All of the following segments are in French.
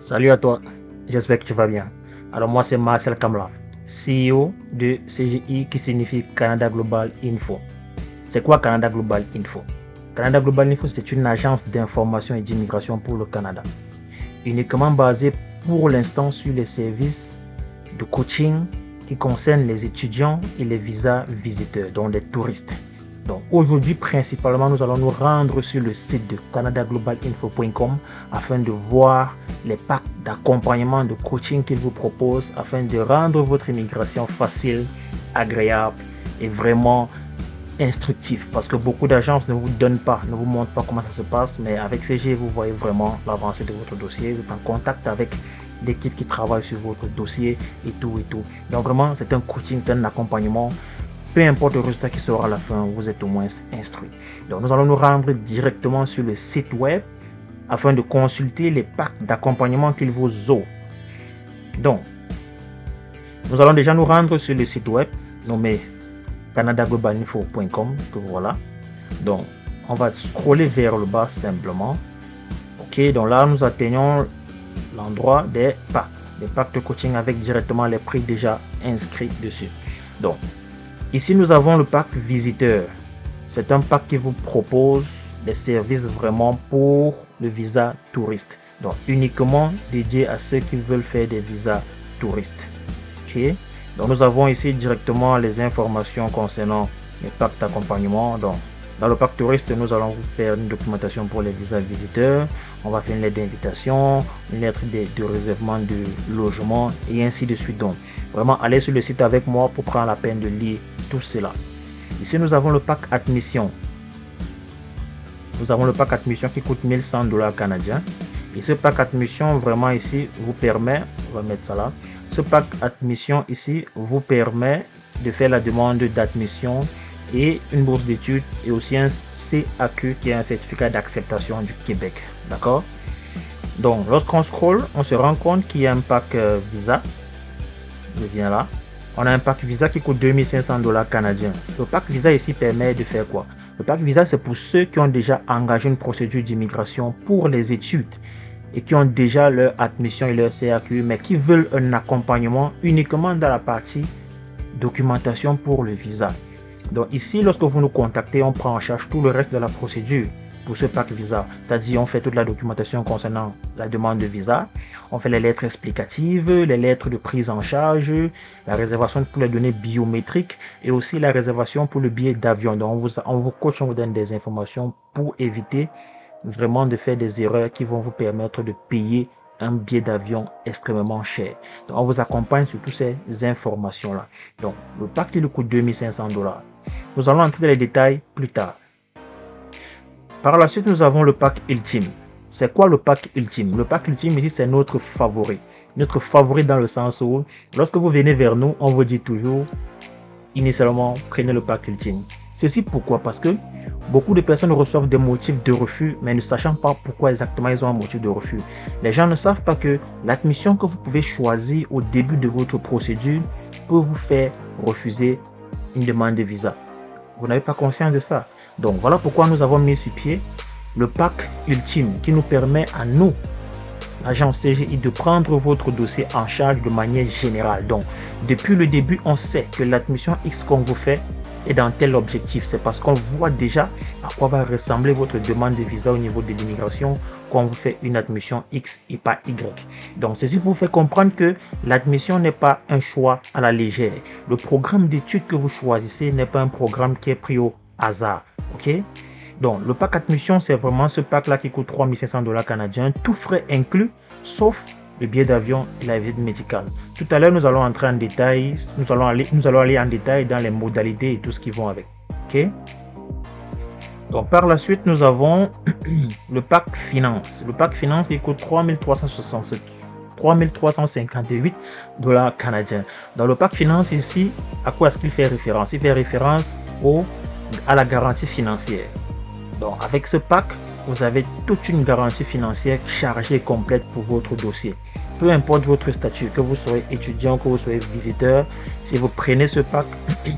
Salut à toi, j'espère que tu vas bien. Alors moi c'est Marcel Kamla, CEO de CGI qui signifie Canada Global Info. C'est quoi Canada Global Info? Canada Global Info, c'est une agence d'information et d'immigration pour le Canada, uniquement basée pour l'instant sur les services de coaching qui concernent les étudiants et les visas visiteurs, donc les touristes. Donc aujourd'hui, principalement, nous allons nous rendre sur le site de canadaglobalinfo.com afin de voir les packs d'accompagnement, de coaching qu'ils vous proposent afin de rendre votre immigration facile, agréable et vraiment instructive. Parce que beaucoup d'agences ne vous donnent pas, ne vous montrent pas comment ça se passe, mais avec CG, vous voyez vraiment l'avancée de votre dossier. Vous êtes en contact avec l'équipe qui travaille sur votre dossier et tout et tout. Donc vraiment, c'est un coaching, c'est un accompagnement. Peu importe le résultat qui sera à la fin, vous êtes au moins instruit. Donc nous allons nous rendre directement sur le site web afin de consulter les packs d'accompagnement qu'ils vous offrent. Donc, nous allons déjà nous rendre sur le site web nommé canadaglobalinfo.com, que voilà. Donc, on va scroller vers le bas simplement. Ok, donc là, nous atteignons l'endroit des packs de coaching avec directement les prix déjà inscrits dessus. Donc, ici, nous avons le pack visiteur. C'est un pack qui vous propose des services vraiment pour le visa touriste. Donc, uniquement dédié à ceux qui veulent faire des visas touristes. Ok. Donc, nous avons ici directement les informations concernant les packs d'accompagnement. Donc, dans le pack touriste, nous allons vous faire une documentation pour les visas visiteurs. On va faire une lettre d'invitation, une lettre de réservement de logement et ainsi de suite. Donc, vraiment, allez sur le site avec moi pour prendre la peine de lire tout cela. Ici, nous avons le pack admission. Nous avons le pack admission qui coûte 1100 $ canadiens. Et ce pack admission, vraiment ici, vous permet, on va mettre ça là. Ce pack admission ici vous permet de faire la demande d'admission et une bourse d'études et aussi un CAQ qui est un certificat d'acceptation du Québec. D'accord? Donc, lorsqu'on scrolle, on se rend compte qu'il y a un pack visa. Je viens là. On a un pack visa qui coûte 2500 $ canadiens. Le pack visa ici permet de faire quoi? Le pack visa, c'est pour ceux qui ont déjà engagé une procédure d'immigration pour les études et qui ont déjà leur admission et leur CAQ, mais qui veulent un accompagnement uniquement dans la partie documentation pour le visa. Donc ici, lorsque vous nous contactez, on prend en charge tout le reste de la procédure pour ce pack visa. C'est-à-dire, on fait toute la documentation concernant la demande de visa, on fait les lettres explicatives, les lettres de prise en charge, la réservation pour les données biométriques et aussi la réservation pour le billet d'avion. Donc on vous coach, on vous donne des informations pour éviter vraiment de faire des erreurs qui vont vous permettre de payer un billet d'avion extrêmement cher. Donc on vous accompagne sur toutes ces informations là. Donc le pack il coûte 2500 $. Nous allons entrer dans les détails plus tard. Par la suite, nous avons le pack ultime. C'est quoi le pack ultime? Le pack ultime ici, c'est notre favori. Notre favori dans le sens où, lorsque vous venez vers nous, on vous dit toujours, initialement, prenez le pack ultime. Ceci pourquoi? Parce que beaucoup de personnes reçoivent des motifs de refus, mais ne sachant pas pourquoi exactement ils ont un motif de refus. Les gens ne savent pas que l'admission que vous pouvez choisir au début de votre procédure peut vous faire refuser une demande de visa. Vous n'avez pas conscience de ça. Donc voilà pourquoi nous avons mis sur pied le pack ultime qui nous permet à nous, l'agence CGI, de prendre votre dossier en charge de manière générale. Donc depuis le début, on sait que l'admission X qu'on vous fait est dans tel objectif. C'est parce qu'on voit déjà à quoi va ressembler votre demande de visa au niveau de l'immigration qu'on vous fait une admission X et pas Y. Donc ceci vous fait comprendre que l'admission n'est pas un choix à la légère. Le programme d'études que vous choisissez n'est pas un programme qui est pris au hasard. Ok? Donc le pack admission, c'est vraiment ce pack là qui coûte 3500 $ canadiens, tout frais inclus, sauf le billet d'avion et la visite médicale. Tout à l'heure, nous allons entrer en détail, nous allons aller en détail dans les modalités et tout ce qui vont avec. Ok? Donc par la suite, nous avons le pack finance. Le pack finance qui coûte 3358 $ canadiens. Dans le pack finance ici, à quoi est-ce qu'il fait référence? Il fait référence à la garantie financière. Donc avec ce pack, vous avez toute une garantie financière chargée et complète pour votre dossier. Peu importe votre statut, que vous soyez étudiant, que vous soyez visiteur, si vous prenez ce pack,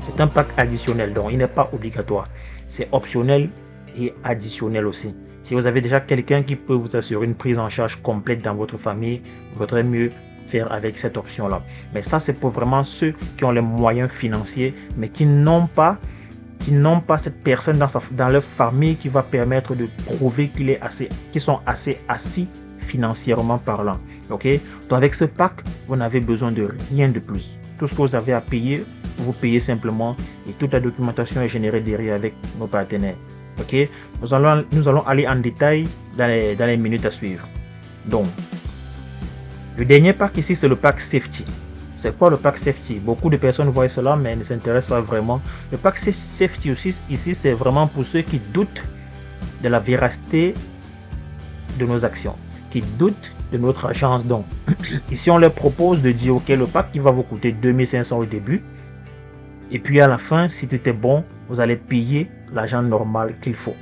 c'est un pack additionnel, donc il n'est pas obligatoire. C'est optionnel et additionnel aussi. Si vous avez déjà quelqu'un qui peut vous assurer une prise en charge complète dans votre famille, il vaudrait mieux faire avec cette option-là. Mais ça, c'est pour vraiment ceux qui ont les moyens financiers, mais qui n'ont pas cette personne dans leur famille qui va permettre de prouver qu'ils sont assez assis financièrement parlant. Ok? Donc avec ce pack, vous n'avez besoin de rien de plus. Tout ce que vous avez à payer, vous payez simplement et toute la documentation est générée derrière avec nos partenaires. Ok? Nous allons aller en détail dans les minutes à suivre. Donc, le dernier pack ici, c'est le pack Safety. C'est quoi le pack Safety? Beaucoup de personnes voient cela, mais ne s'intéressent pas vraiment. Le pack Safety aussi, ici, c'est vraiment pour ceux qui doutent de la véracité de nos actions, qui doutent de notre agence. Donc, ici, on leur propose de dire, ok, le pack qui va vous coûter 2500 au début. Et puis à la fin, si tout est bon, vous allez payer l'argent normal qu'il faut.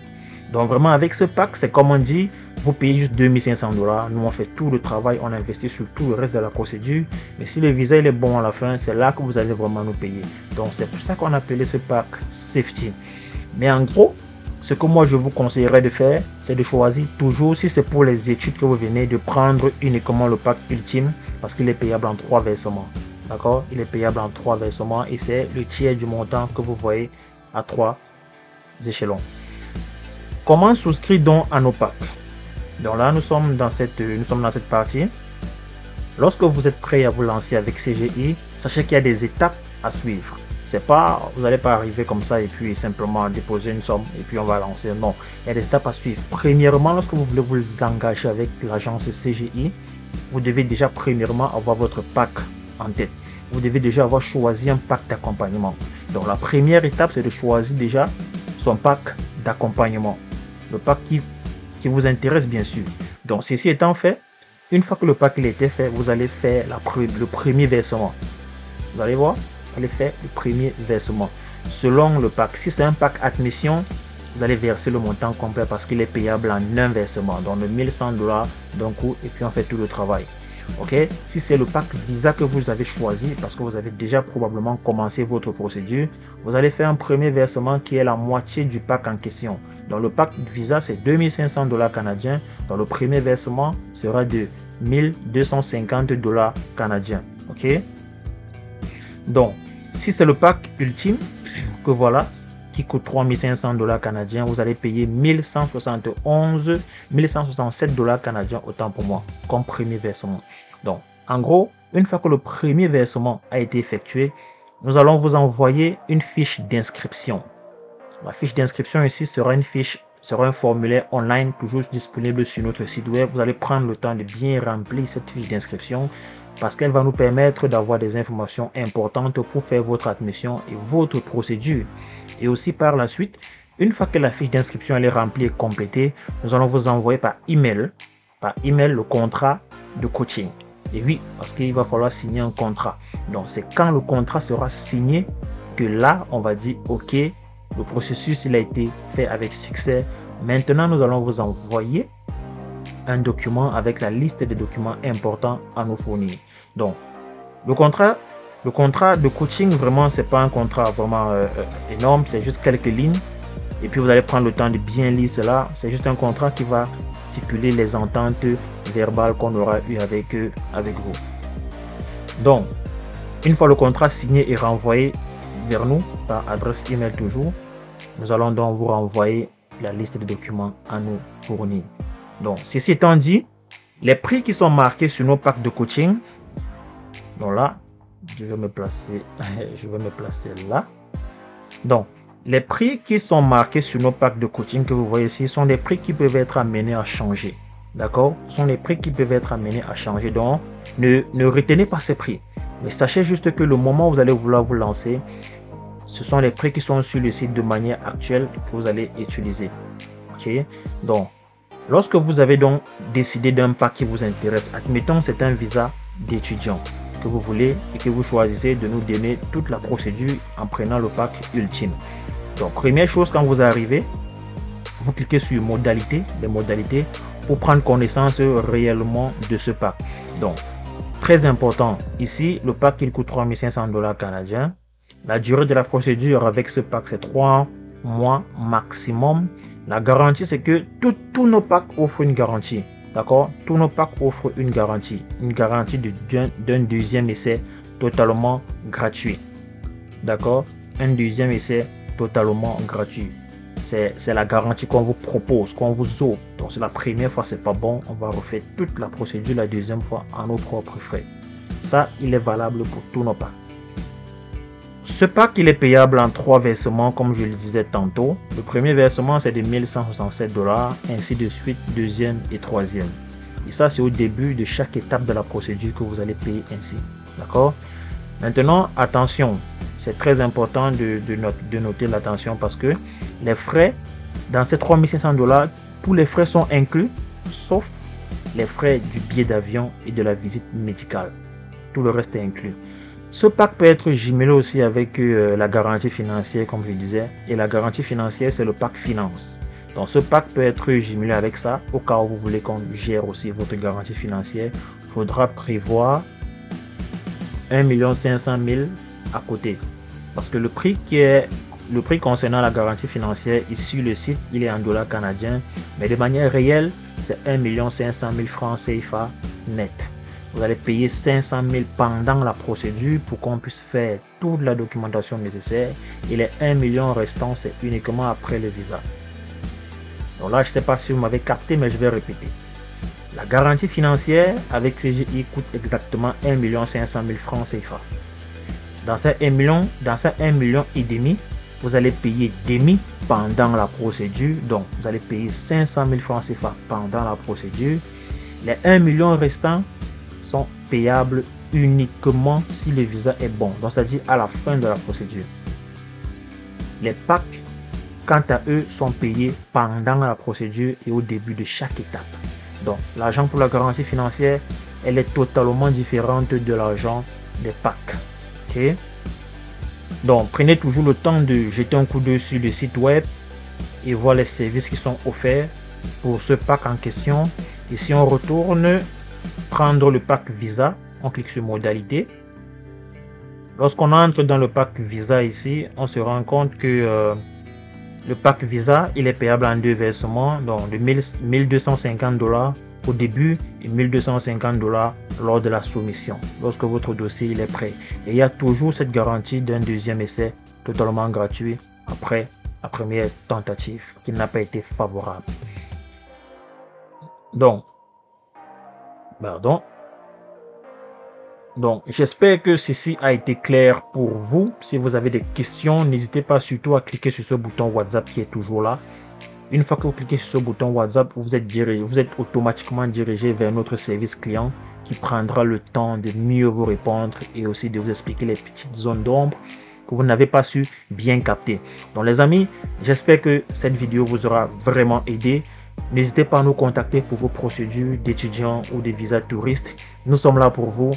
Donc vraiment, avec ce pack, c'est comme on dit, vous payez juste 2500 $. Nous, on fait tout le travail, on investit sur tout le reste de la procédure. Mais si le visa il est bon à la fin, c'est là que vous allez vraiment nous payer. Donc, c'est pour ça qu'on a appelé ce pack Safety. Mais en gros, ce que moi, je vous conseillerais de faire, c'est de choisir toujours, si c'est pour les études que vous venez, de prendre uniquement le pack Ultime parce qu'il est payable en 3 versements. D'accord? Il est payable en 3 versements et c'est le tiers du montant que vous voyez à 3 échelons. Comment souscrire donc à nos packs? Donc là, nous sommes dans cette partie. Lorsque vous êtes prêt à vous lancer avec CGI, sachez qu'il y a des étapes à suivre. C'est pas, vous n'allez pas arriver comme ça et puis simplement déposer une somme et puis on va lancer. Non, il y a des étapes à suivre. Premièrement, lorsque vous voulez vous engager avec l'agence CGI, vous devez déjà premièrement avoir votre pack en tête. Vous devez déjà avoir choisi un pack d'accompagnement. Donc la première étape, c'est de choisir déjà son pack d'accompagnement. Le pack qui vous intéresse bien sûr. Donc ceci étant fait, une fois que le pack a été fait, vous allez faire le premier versement. Vous allez voir, vous allez faire le premier versement. Selon le pack, si c'est un pack admission, vous allez verser le montant complet parce qu'il est payable en un versement. Donc le 1100 $ d'un coup et puis on fait tout le travail. Ok, si c'est le pack visa que vous avez choisi parce que vous avez déjà probablement commencé votre procédure, vous allez faire un premier versement qui est la moitié du pack en question. Donc le pack visa c'est 2500 $ canadiens. Donc le premier versement sera de 1250 $ canadiens. Ok, donc si c'est le pack ultime que voilà qui coûte 3500 $ canadiens, vous allez payer 1167 $ canadiens, autant pour moi, comme premier versement. Donc, en gros, une fois que le premier versement a été effectué, nous allons vous envoyer une fiche d'inscription. La fiche d'inscription ici sera un formulaire online toujours disponible sur notre site web. Vous allez prendre le temps de bien remplir cette fiche d'inscription parce qu'elle va nous permettre d'avoir des informations importantes pour faire votre admission et votre procédure. Et aussi par la suite, une fois que la fiche d'inscription est remplie et complétée, nous allons vous envoyer par email le contrat de coaching. Et oui, parce qu'il va falloir signer un contrat. Donc c'est quand le contrat sera signé que là, on va dire ok, le processus il a été fait avec succès. Maintenant, nous allons vous envoyer un document avec la liste des documents importants à nous fournir. Donc, le contrat de coaching, vraiment, c'est pas un contrat vraiment énorme, c'est juste quelques lignes. Et puis, vous allez prendre le temps de bien lire cela. C'est juste un contrat qui va stipuler les ententes verbales qu'on aura eues avec vous. Donc, une fois le contrat signé et renvoyé vers nous, par adresse email toujours, nous allons donc vous renvoyer la liste de documents à nous fournir. Donc, ceci étant dit, les prix qui sont marqués sur nos packs de coaching, donc là, je vais me placer là. Donc, les prix qui sont marqués sur nos packs de coaching que vous voyez ici sont des prix qui peuvent être amenés à changer. D'accord? Ce sont des prix qui peuvent être amenés à changer. Donc, ne retenez pas ces prix. Mais sachez juste que le moment où vous allez vouloir vous lancer, ce sont les prix qui sont sur le site de manière actuelle que vous allez utiliser. Ok? Donc, lorsque vous avez donc décidé d'un pack qui vous intéresse, admettons c'est un visa d'étudiant que vous voulez et que vous choisissez de nous donner toute la procédure en prenant le pack ultime. Donc, première chose, quand vous arrivez, vous cliquez sur les modalités pour prendre connaissance réellement de ce pack. Donc, très important, ici, le pack il coûte 3500 $ canadiens. La durée de la procédure avec ce pack, c'est 3 mois maximum. La garantie, c'est que tous nos packs offrent une garantie. D'accord? Tous nos packs offrent une garantie. Une garantie d'un deuxième essai totalement gratuit. D'accord? Un deuxième essai totalement gratuit. C'est la garantie qu'on vous propose, qu'on vous offre. Donc, c'est la première fois, c'est pas bon. On va refaire toute la procédure la deuxième fois à nos propres frais. Ça, il est valable pour tous nos packs. Ce pack, il est payable en 3 versements, comme je le disais tantôt. Le premier versement, c'est de 1167 $, ainsi de suite, deuxième et troisième. Et ça, c'est au début de chaque étape de la procédure que vous allez payer ainsi. D'accord? Maintenant, attention, c'est très important de noter l'attention parce que les frais, dans ces 3500 $, tous les frais sont inclus, sauf les frais du billet d'avion et de la visite médicale. Tout le reste est inclus. Ce pack peut être jumelé aussi avec la garantie financière, comme je disais. Et la garantie financière, c'est le pack finance. Donc, ce pack peut être jumelé avec ça. Au cas où vous voulez qu'on gère aussi votre garantie financière, il faudra prévoir 1 500 000 à côté. Parce que le prix concernant la garantie financière, ici sur le site, il est en dollars canadiens. Mais de manière réelle, c'est 1 500 000 francs CFA net. Vous allez payer 500 000 pendant la procédure pour qu'on puisse faire toute la documentation nécessaire. Et les 1 million restants, c'est uniquement après le visa. Donc là, je ne sais pas si vous m'avez capté, mais je vais répéter. La garantie financière avec CGI coûte exactement 1 500 000 francs CFA. Dans ces 1 million et demi, vous allez payer demi pendant la procédure. Donc, vous allez payer 500 000 francs CFA pendant la procédure. Les 1 million restants sont payables uniquement si le visa est bon, donc c'est-à-dire à la fin de la procédure. Les packs, quant à eux, sont payés pendant la procédure et au début de chaque étape. Donc, l'argent pour la garantie financière, elle est totalement différente de l'argent des packs. Ok? Donc, prenez toujours le temps de jeter un coup d'œil sur le site web et voir les services qui sont offerts pour ce pack en question. Et si on retourne prendre le pack Visa, on clique sur modalité. Lorsqu'on entre dans le pack Visa ici, on se rend compte que le pack Visa, il est payable en 2 versements, donc de 1250 $ au début et 1250 $ lors de la soumission, lorsque votre dossier il est prêt. Et il y a toujours cette garantie d'un deuxième essai totalement gratuit après la première tentative qui n'a pas été favorable. Donc, j'espère que ceci a été clair pour vous. Si vous avez des questions, n'hésitez pas surtout à cliquer sur ce bouton WhatsApp qui est toujours là. Une fois que vous cliquez sur ce bouton WhatsApp, vous êtes automatiquement dirigé vers notre service client qui prendra le temps de mieux vous répondre et aussi de vous expliquer les petites zones d'ombre que vous n'avez pas su bien capter. Donc les amis, j'espère que cette vidéo vous aura vraiment aidé. N'hésitez pas à nous contacter pour vos procédures d'étudiants ou de visas touristes. Nous sommes là pour vous.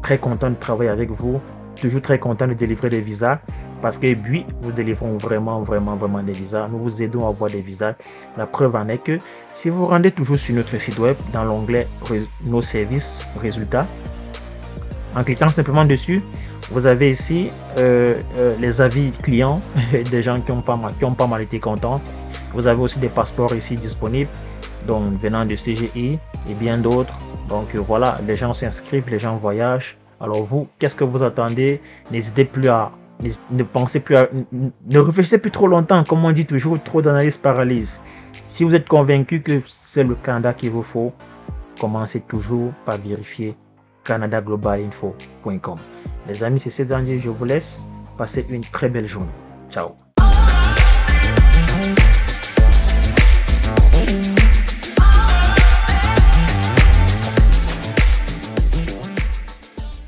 Très content de travailler avec vous. Toujours très content de délivrer des visas. Parce que oui, nous délivrons vraiment des visas. Nous vous aidons à avoir des visas. La preuve en est que si vous rendez toujours sur notre site web, dans l'onglet nos services, résultats, en cliquant simplement dessus, vous avez ici les avis clients des gens qui ont pas mal été contents. Vous avez aussi des passeports ici disponibles, donc venant de CGI et bien d'autres. Donc voilà, les gens s'inscrivent, les gens voyagent. Alors vous, qu'est-ce que vous attendez? N'hésitez plus à, ne réfléchissez plus trop longtemps. Comme on dit toujours, trop d'analyse paralyse. Si vous êtes convaincu que c'est le Canada qu'il vous faut, commencez toujours par vérifier canadaglobalinfo.com. Les amis, c'est Cédric, je vous laisse. Passez une très belle journée. Ciao.